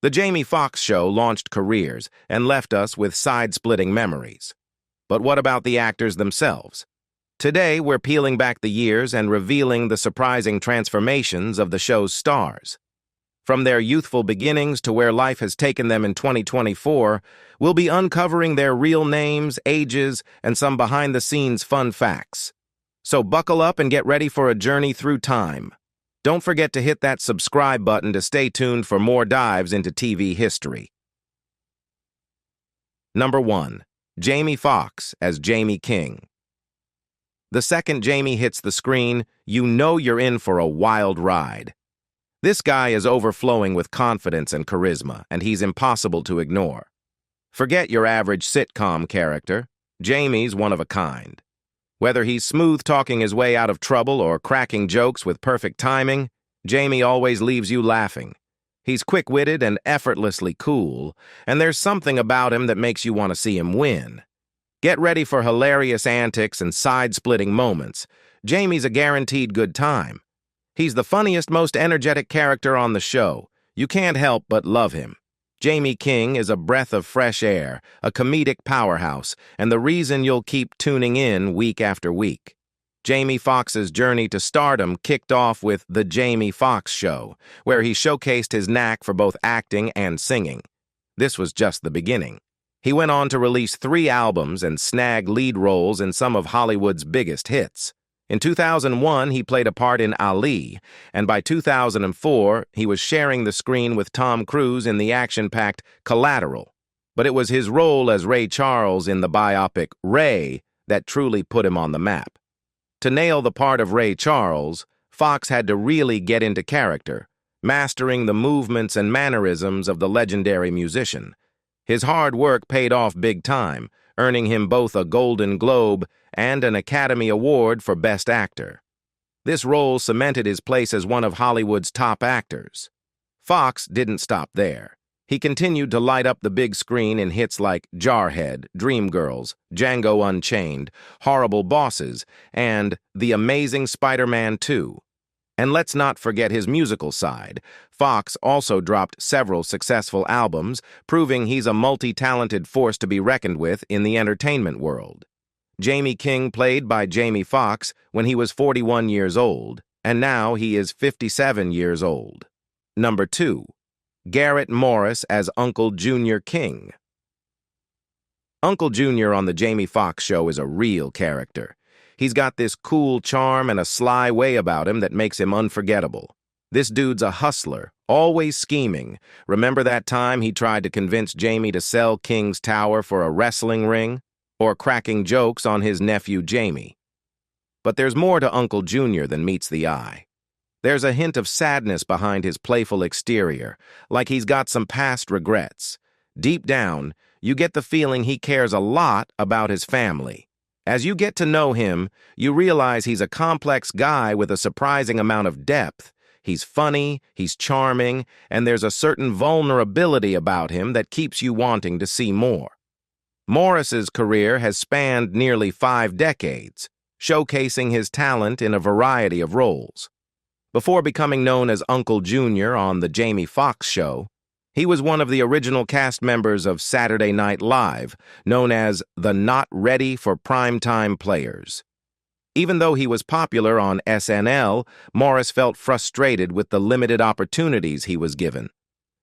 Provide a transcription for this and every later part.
The Jamie Foxx Show launched careers and left us with side-splitting memories. But what about the actors themselves? Today, we're peeling back the years and revealing the surprising transformations of the show's stars. From their youthful beginnings to where life has taken them in 2024, we'll be uncovering their real names, ages, and some behind-the-scenes fun facts. So buckle up and get ready for a journey through time. Don't forget to hit that subscribe button to stay tuned for more dives into TV history. Number 1. Jamie Foxx as Jamie King. The second Jamie hits the screen, you know you're in for a wild ride. This guy is overflowing with confidence and charisma, and he's impossible to ignore. Forget your average sitcom character. Jamie's one of a kind. Whether he's smooth-talking his way out of trouble or cracking jokes with perfect timing, Jamie always leaves you laughing. He's quick-witted and effortlessly cool, and there's something about him that makes you want to see him win. Get ready for hilarious antics and side-splitting moments. Jamie's a guaranteed good time. He's the funniest, most energetic character on the show. You can't help but love him. Jamie King is a breath of fresh air, a comedic powerhouse, and the reason you'll keep tuning in week after week. Jamie Foxx's journey to stardom kicked off with The Jamie Foxx Show, where he showcased his knack for both acting and singing. This was just the beginning. He went on to release 3 albums and snag lead roles in some of Hollywood's biggest hits. In 2001, he played a part in Ali, and by 2004, he was sharing the screen with Tom Cruise in the action-packed Collateral. But it was his role as Ray Charles in the biopic Ray that truly put him on the map. To nail the part of Ray Charles, Foxx had to really get into character, mastering the movements and mannerisms of the legendary musician. His hard work paid off big time, earning him both a Golden Globe and an Academy Award for Best Actor. This role cemented his place as one of Hollywood's top actors. Foxx didn't stop there. He continued to light up the big screen in hits like Jarhead, Dreamgirls, Django Unchained, Horrible Bosses, and The Amazing Spider-Man 2. And let's not forget his musical side. Foxx also dropped several successful albums, proving he's a multi-talented force to be reckoned with in the entertainment world. Jamie King played by Jamie Foxx when he was 41 years old, and now he is 57 years old. Number 2. Garrett Morris as Uncle Junior King. Uncle Junior on The Jamie Foxx Show is a real character. He's got this cool charm and a sly way about him that makes him unforgettable. This dude's a hustler, always scheming. Remember that time he tried to convince Jamie to sell King's Tower for a wrestling ring? Or cracking jokes on his nephew Jamie? But there's more to Uncle Junior than meets the eye. There's a hint of sadness behind his playful exterior, like he's got some past regrets. Deep down, you get the feeling he cares a lot about his family. As you get to know him, you realize he's a complex guy with a surprising amount of depth. He's funny, he's charming, and there's a certain vulnerability about him that keeps you wanting to see more. Morris's career has spanned nearly 5 decades, showcasing his talent in a variety of roles. Before becoming known as Uncle Junior on The Jamie Foxx Show, he was one of the original cast members of Saturday Night Live, known as the Not Ready for Primetime Players. Even though he was popular on SNL, Morris felt frustrated with the limited opportunities he was given.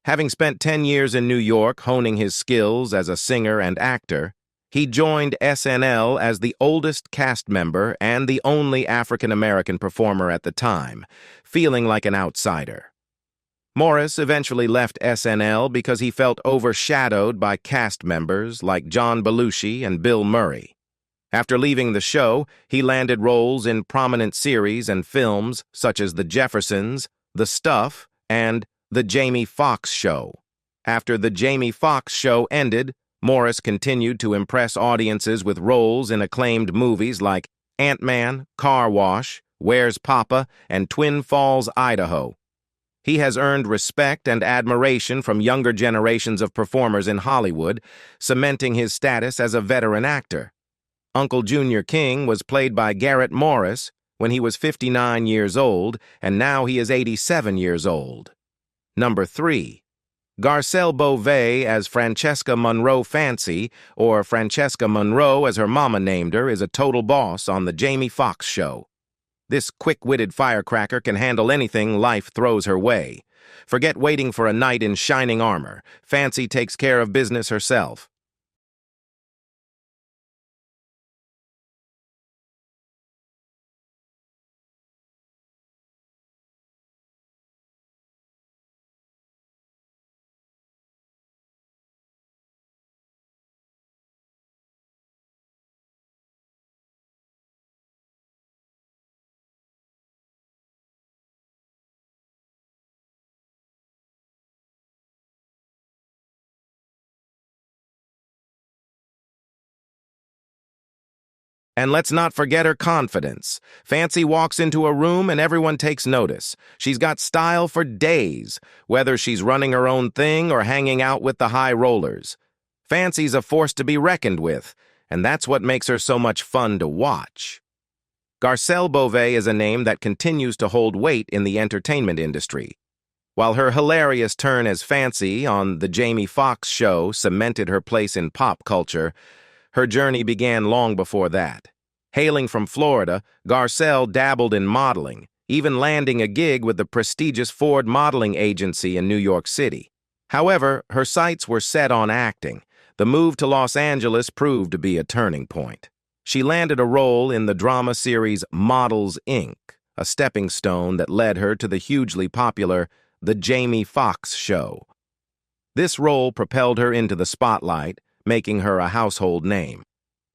Having spent 10 years in New York honing his skills as a singer and actor, he joined SNL as the oldest cast member and the only African-American performer at the time, feeling like an outsider. Morris eventually left SNL because he felt overshadowed by cast members like John Belushi and Bill Murray. After leaving the show, he landed roles in prominent series and films such as The Jeffersons, The Stuff, and The Jamie Foxx Show. After The Jamie Foxx Show ended, Morris continued to impress audiences with roles in acclaimed movies like Ant-Man, Car Wash, Where's Papa, and Twin Falls, Idaho. He has earned respect and admiration from younger generations of performers in Hollywood, cementing his status as a veteran actor. Uncle Junior King was played by Garrett Morris when he was 59 years old, and now he is 87 years old. Number 3. Garcelle Beauvais as Francesca Monroe Fancy, or Francesca Monroe as her mama named her, is a total boss on the Jamie Foxx show. This quick-witted firecracker can handle anything life throws her way. Forget waiting for a knight in shining armor. Fancy takes care of business herself. And let's not forget her confidence. Fancy walks into a room and everyone takes notice. She's got style for days, whether she's running her own thing or hanging out with the high rollers. Fancy's a force to be reckoned with, and that's what makes her so much fun to watch. Garcelle Beauvais is a name that continues to hold weight in the entertainment industry. While her hilarious turn as Fancy on the Jamie Foxx show cemented her place in pop culture, her journey began long before that. Hailing from Florida, Garcelle dabbled in modeling, even landing a gig with the prestigious Ford modeling agency in New York City. However, her sights were set on acting. The move to Los Angeles proved to be a turning point. She landed a role in the drama series Models, Inc., a stepping stone that led her to the hugely popular The Jamie Foxx Show. This role propelled her into the spotlight, making her a household name.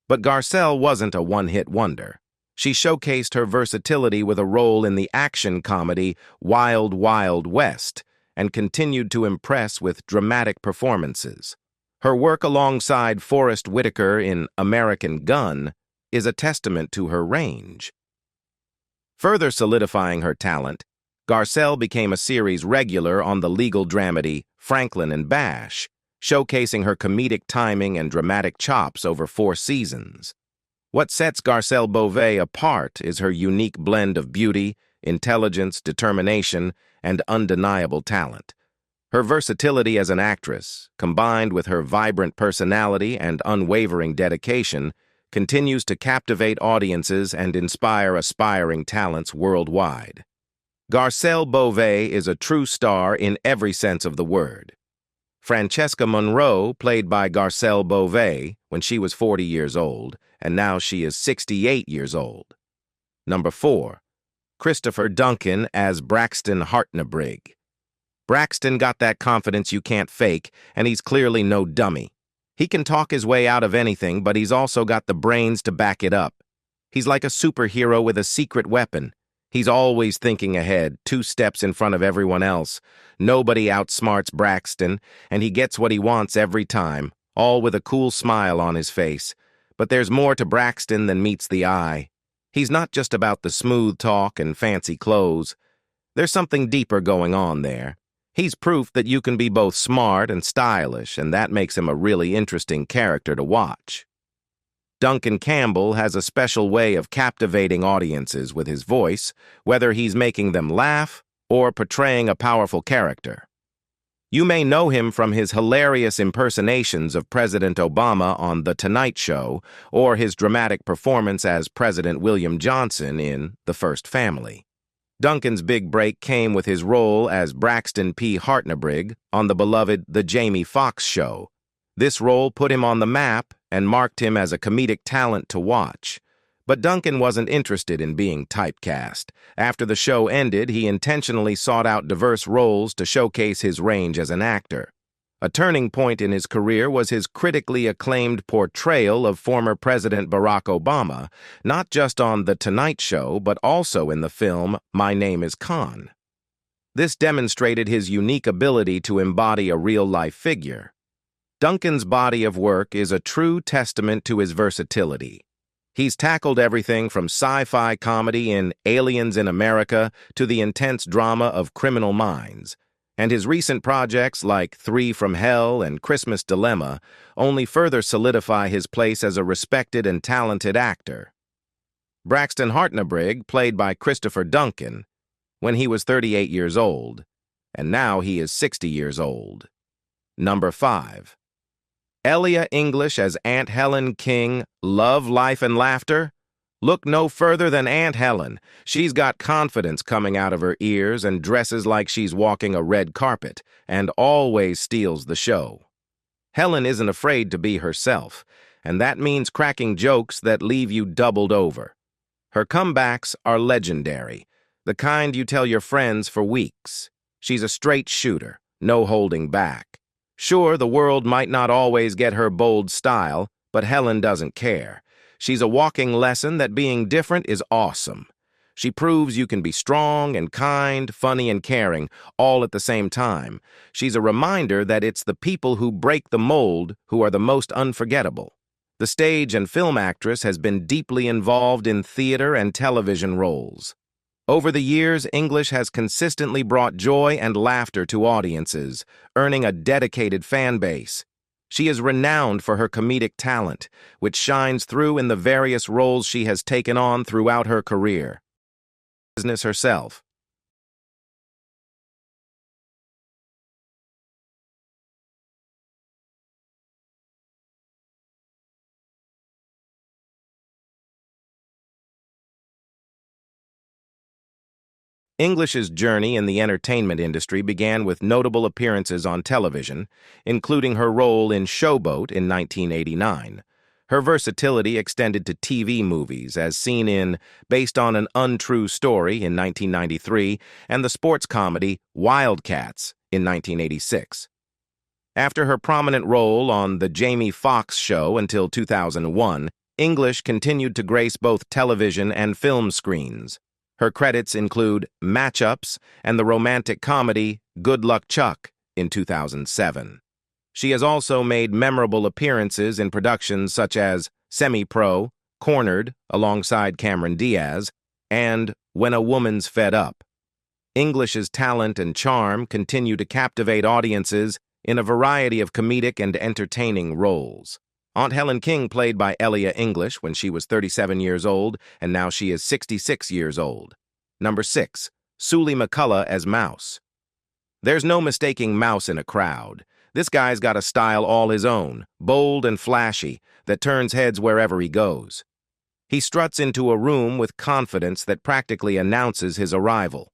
But Garcelle wasn't a one-hit wonder. She showcased her versatility with a role in the action comedy Wild Wild West and continued to impress with dramatic performances. Her work alongside Forrest Whitaker in American Gun is a testament to her range. Further solidifying her talent, Garcelle became a series regular on the legal dramedy Franklin and Bash, showcasing her comedic timing and dramatic chops over 4 seasons. What sets Garcelle Beauvais apart is her unique blend of beauty, intelligence, determination, and undeniable talent. Her versatility as an actress, combined with her vibrant personality and unwavering dedication, continues to captivate audiences and inspire aspiring talents worldwide. Garcelle Beauvais is a true star in every sense of the word. Francesca Monroe, played by Garcelle Beauvais when she was 40 years old, and now she is 68 years old. Number 4. Christopher Duncan as Braxton Hartnebrig. Braxton got that confidence you can't fake, and he's clearly no dummy. He can talk his way out of anything, but he's also got the brains to back it up. He's like a superhero with a secret weapon. He's always thinking ahead, 2 steps in front of everyone else. Nobody outsmarts Braxton, and he gets what he wants every time, all with a cool smile on his face. But there's more to Braxton than meets the eye. He's not just about the smooth talk and fancy clothes. There's something deeper going on there. He's proof that you can be both smart and stylish, and that makes him a really interesting character to watch. Duncan Campbell has a special way of captivating audiences with his voice, whether he's making them laugh or portraying a powerful character. You may know him from his hilarious impersonations of President Obama on The Tonight Show or his dramatic performance as President William Johnson in The First Family. Duncan's big break came with his role as Braxton P. Hartnebrig on the beloved The Jamie Foxx Show. This role put him on the map and marked him as a comedic talent to watch. But Duncan wasn't interested in being typecast. After the show ended, he intentionally sought out diverse roles to showcase his range as an actor. A turning point in his career was his critically acclaimed portrayal of former President Barack Obama, not just on The Tonight Show, but also in the film My Name is Khan. This demonstrated his unique ability to embody a real-life figure. Duncan's body of work is a true testament to his versatility. He's tackled everything from sci-fi comedy in Aliens in America to the intense drama of Criminal Minds, and his recent projects like 3 from Hell and Christmas Dilemma only further solidify his place as a respected and talented actor. Braxton Hartnebrig, played by Christopher Duncan, when he was 38 years old, and now he is 60 years old. Number 5. Elia English as Aunt Helen King, Love, Life, and Laughter? Look no further than Aunt Helen. She's got confidence coming out of her ears and dresses like she's walking a red carpet, and always steals the show. Helen isn't afraid to be herself, and that means cracking jokes that leave you doubled over. Her comebacks are legendary, the kind you tell your friends for weeks. She's a straight shooter, no holding back. Sure, the world might not always get her bold style, but Helen doesn't care. She's a walking lesson that being different is awesome. She proves you can be strong and kind, funny and caring, all at the same time. She's a reminder that it's the people who break the mold who are the most unforgettable. The stage and film actress has been deeply involved in theater and television roles. Over the years, English has consistently brought joy and laughter to audiences, earning a dedicated fan base. She is renowned for her comedic talent, which shines through in the various roles she has taken on throughout her career. Business herself. English's journey in the entertainment industry began with notable appearances on television, including her role in Showboat in 1989. Her versatility extended to TV movies, as seen in Based on an Untrue Story in 1993 and the sports comedy Wildcats in 1986. After her prominent role on The Jamie Foxx Show until 2001, English continued to grace both television and film screens. Her credits include Match-Ups and the romantic comedy Good Luck Chuck in 2007. She has also made memorable appearances in productions such as Semi-Pro, Cornered, alongside Cameron Diaz, and When a Woman's Fed Up. English's talent and charm continue to captivate audiences in a variety of comedic and entertaining roles. Aunt Helen King played by Elia English when she was 37 years old, and now she is 66 years old. Number 6. Sully McCullough as Mouse. There's no mistaking Mouse in a crowd. This guy's got a style all his own, bold and flashy, that turns heads wherever he goes. He struts into a room with confidence that practically announces his arrival.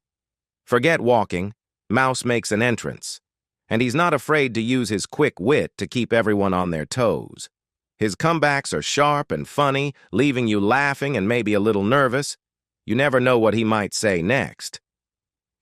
Forget walking, Mouse makes an entrance. And he's not afraid to use his quick wit to keep everyone on their toes. His comebacks are sharp and funny, leaving you laughing and maybe a little nervous. You never know what he might say next.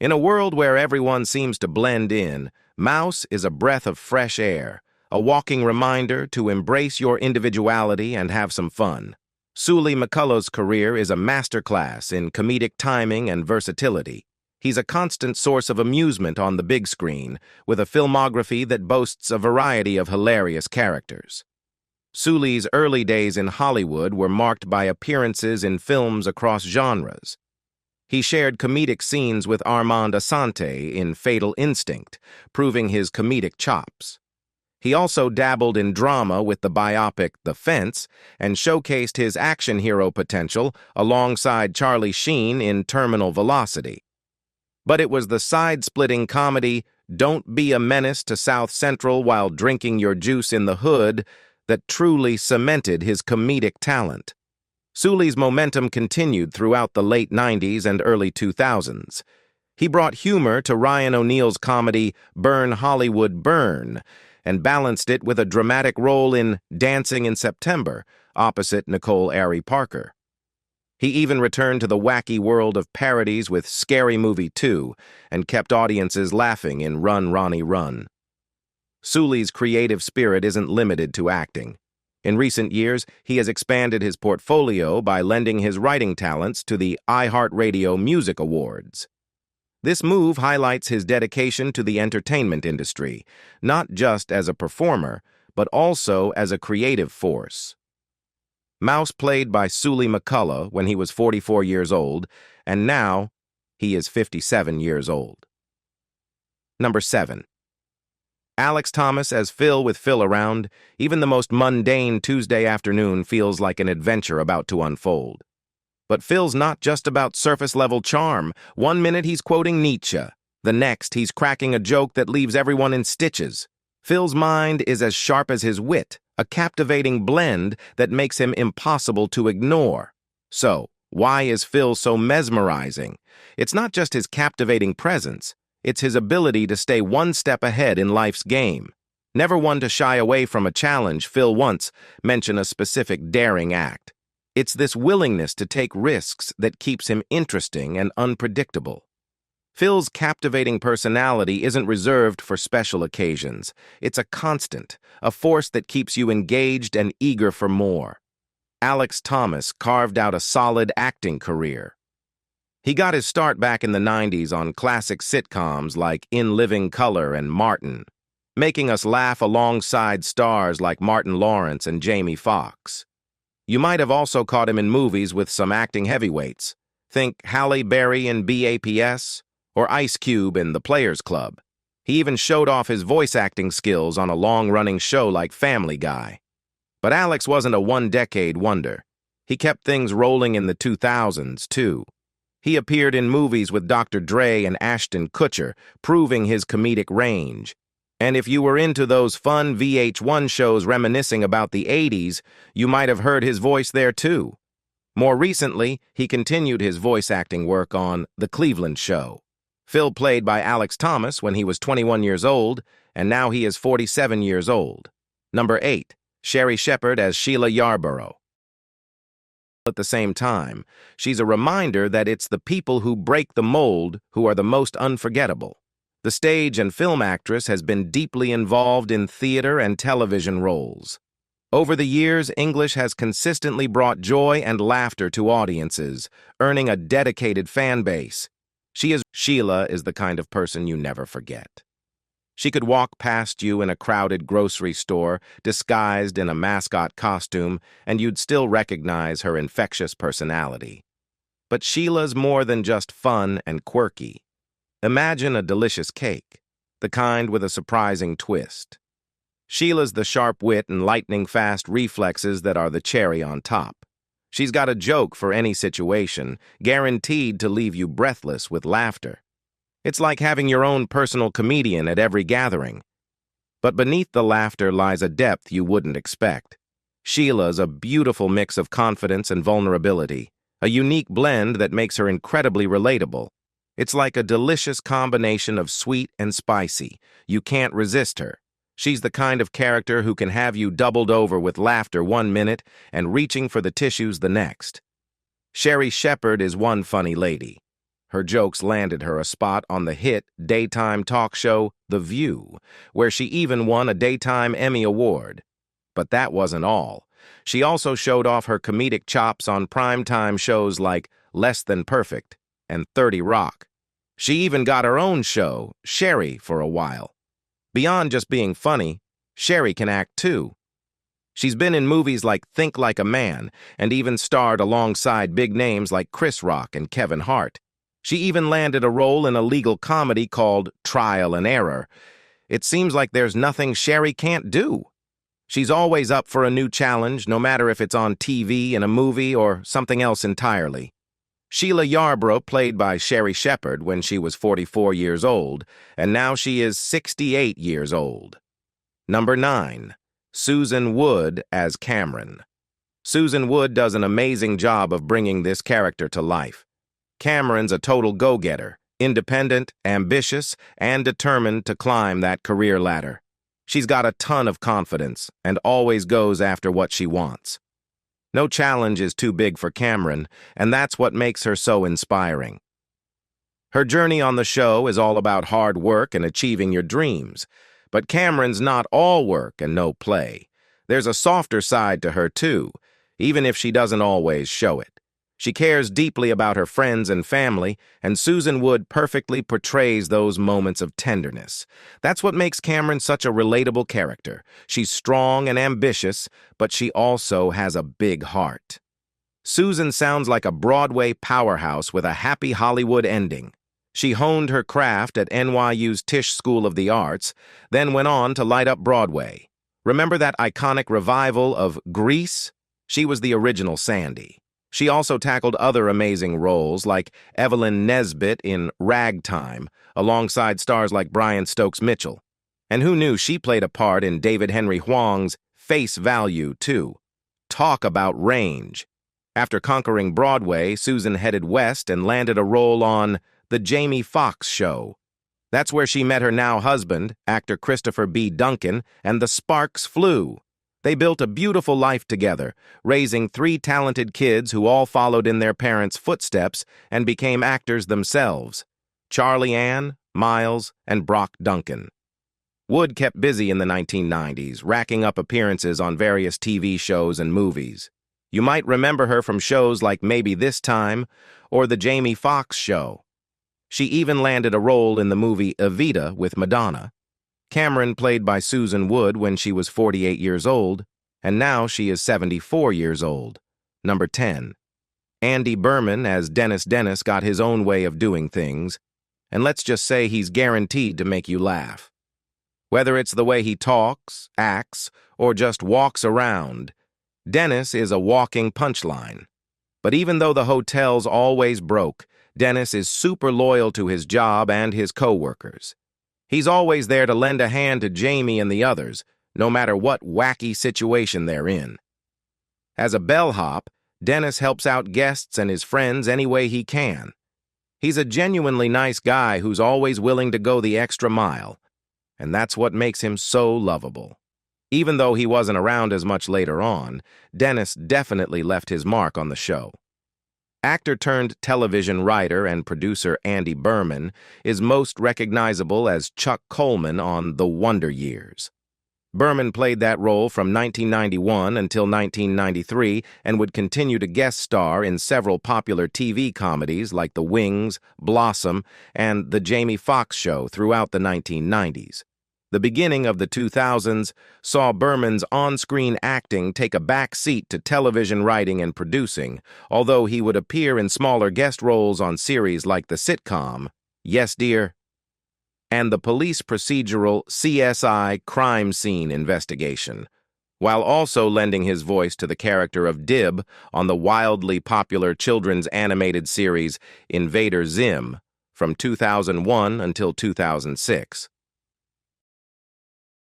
In a world where everyone seems to blend in, Mouse is a breath of fresh air, a walking reminder to embrace your individuality and have some fun. Sully McCullough's career is a masterclass in comedic timing and versatility. He's a constant source of amusement on the big screen, with a filmography that boasts a variety of hilarious characters. Sully's early days in Hollywood were marked by appearances in films across genres. He shared comedic scenes with Armand Assante in Fatal Instinct, proving his comedic chops. He also dabbled in drama with the biopic The Fence and showcased his action hero potential alongside Charlie Sheen in Terminal Velocity. But it was the side-splitting comedy Don't Be a Menace to South Central While Drinking Your Juice in the Hood that truly cemented his comedic talent. Sully's momentum continued throughout the late 90s and early 2000s. He brought humor to Ryan O'Neal's comedy Burn Hollywood Burn and balanced it with a dramatic role in Dancing in September, opposite Nicole Ari Parker. He even returned to the wacky world of parodies with Scary Movie 2 and kept audiences laughing in Run, Ronnie, Run. Sully's creative spirit isn't limited to acting. In recent years, he has expanded his portfolio by lending his writing talents to the iHeartRadio Music Awards. This move highlights his dedication to the entertainment industry, not just as a performer, but also as a creative force. Mouse played by Sully McCullough when he was 44 years old, and now he is 57 years old. Number 7. Alex Thomas as Phil with Phil around. Even the most mundane Tuesday afternoon feels like an adventure about to unfold. But Phil's not just about surface-level charm. One minute he's quoting Nietzsche. The next, he's cracking a joke that leaves everyone in stitches. Phil's mind is as sharp as his wit, a captivating blend that makes him impossible to ignore. So, why is Phil so mesmerizing? It's not just his captivating presence, it's his ability to stay one step ahead in life's game. Never one to shy away from a challenge, Phil once mentioned a specific daring act. It's this willingness to take risks that keeps him interesting and unpredictable. Phil's captivating personality isn't reserved for special occasions. It's a constant, a force that keeps you engaged and eager for more. Alex Thomas carved out a solid acting career. He got his start back in the 90s on classic sitcoms like In Living Color and Martin, making us laugh alongside stars like Martin Lawrence and Jamie Foxx. You might have also caught him in movies with some acting heavyweights. Think Halle Berry in BAPS or Ice Cube in The Players Club. He even showed off his voice acting skills on a long-running show like Family Guy. But Alex wasn't a one-decade wonder. He kept things rolling in the 2000s, too. He appeared in movies with Dr. Dre and Ashton Kutcher, proving his comedic range. And if you were into those fun VH1 shows reminiscing about the 80s, you might have heard his voice there, too. More recently, he continued his voice acting work on The Cleveland Show. Phil played by Alex Thomas when he was 21 years old, and now he is 47 years old. Number 8, Sherry Shepherd as Sheila Yarborough. At the same time, she's a reminder that it's the people who break the mold who are the most unforgettable. The stage and film actress has been deeply involved in theater and television roles. Over the years, English has consistently brought joy and laughter to audiences, earning a dedicated fan base. Sheila is the kind of person you never forget. She could walk past you in a crowded grocery store, disguised in a mascot costume, and you'd still recognize her infectious personality. But Sheila's more than just fun and quirky. Imagine a delicious cake, the kind with a surprising twist. Sheila's the sharp wit and lightning-fast reflexes that are the cherry on top. She's got a joke for any situation, guaranteed to leave you breathless with laughter. It's like having your own personal comedian at every gathering. But beneath the laughter lies a depth you wouldn't expect. Sheila's a beautiful mix of confidence and vulnerability, a unique blend that makes her incredibly relatable. It's like a delicious combination of sweet and spicy. You can't resist her. She's the kind of character who can have you doubled over with laughter one minute and reaching for the tissues the next. Sherry Shepherd is one funny lady. Her jokes landed her a spot on the hit daytime talk show The View, where she even won a Daytime Emmy Award. But that wasn't all. She also showed off her comedic chops on primetime shows like Less Than Perfect and 30 Rock. She even got her own show, Sherry, for a while. Beyond just being funny, Sherry can act too. She's been in movies like Think Like a Man and even starred alongside big names like Chris Rock and Kevin Hart. She even landed a role in a legal comedy called Trial and Error. It seems like there's nothing Sherry can't do. She's always up for a new challenge, no matter if it's on TV, in a movie, or something else entirely. Sheila Yarborough played by Sherry Shepherd when she was 44 years old, and now she is 68 years old. Number 9, Susan Wood as Cameron. Susan Wood does an amazing job of bringing this character to life. Cameron's a total go-getter, independent, ambitious, and determined to climb that career ladder. She's got a ton of confidence and always goes after what she wants. No challenge is too big for Cameron, and that's what makes her so inspiring. Her journey on the show is all about hard work and achieving your dreams. But Cameron's not all work and no play. There's a softer side to her, too, even if she doesn't always show it. She cares deeply about her friends and family, and Susan Wood perfectly portrays those moments of tenderness. That's what makes Cameron such a relatable character. She's strong and ambitious, but she also has a big heart. Susan sounds like a Broadway powerhouse with a happy Hollywood ending. She honed her craft at NYU's Tisch School of the Arts, then went on to light up Broadway. Remember that iconic revival of Grease? She was the original Sandy. She also tackled other amazing roles like Evelyn Nesbit in Ragtime, alongside stars like Brian Stokes Mitchell. And who knew she played a part in David Henry Hwang's Face Value, too? Talk about range. After conquering Broadway, Susan headed west and landed a role on The Jamie Foxx Show. That's where she met her now husband, actor Christopher B. Duncan, and the sparks flew. They built a beautiful life together, raising 3 talented kids who all followed in their parents' footsteps and became actors themselves: Charlie Ann, Miles, and Brock Duncan. Wood kept busy in the 1990s, racking up appearances on various TV shows and movies. You might remember her from shows like Maybe This Time or The Jamie Foxx Show. She even landed a role in the movie Evita with Madonna. Cameron played by Susan Wood when she was 48 years old, and now she is 74 years old. Number 10. Andy Berman as Dennis Dennis got his own way of doing things, and let's just say he's guaranteed to make you laugh. Whether it's the way he talks, acts, or just walks around, Dennis is a walking punchline. But even though the hotel's always broke, Dennis is super loyal to his job and his co-workers. He's always there to lend a hand to Jamie and the others, no matter what wacky situation they're in. As a bellhop, Dennis helps out guests and his friends any way he can. He's a genuinely nice guy who's always willing to go the extra mile, and that's what makes him so lovable. Even though he wasn't around as much later on, Dennis definitely left his mark on the show. Actor-turned-television writer and producer Andy Berman is most recognizable as Chuck Coleman on The Wonder Years. Berman played that role from 1991 until 1993 and would continue to guest star in several popular TV comedies like The Wings, Blossom, and The Jamie Foxx Show throughout the 1990s. The beginning of the 2000s saw Berman's on-screen acting take a back seat to television writing and producing, although he would appear in smaller guest roles on series like the sitcom Yes, Dear, and the police procedural CSI Crime Scene Investigation, while also lending his voice to the character of Dib on the wildly popular children's animated series Invader Zim from 2001 until 2006.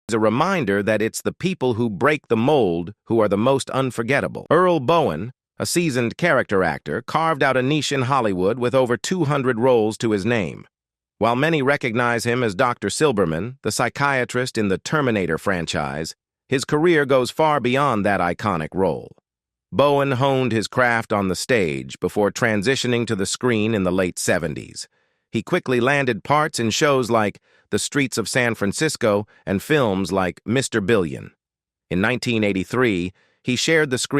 It's a reminder that it's the people who break the mold who are the most unforgettable. Earl Bowen, a seasoned character actor, carved out a niche in Hollywood with over 200 roles to his name. While many recognize him as Dr. Silberman, the psychiatrist in the Terminator franchise, his career goes far beyond that iconic role. Bowen honed his craft on the stage before transitioning to the screen in the late 70s. He quickly landed parts in shows like The Streets of San Francisco and films like Mr. Billion. In 1983, he shared the screen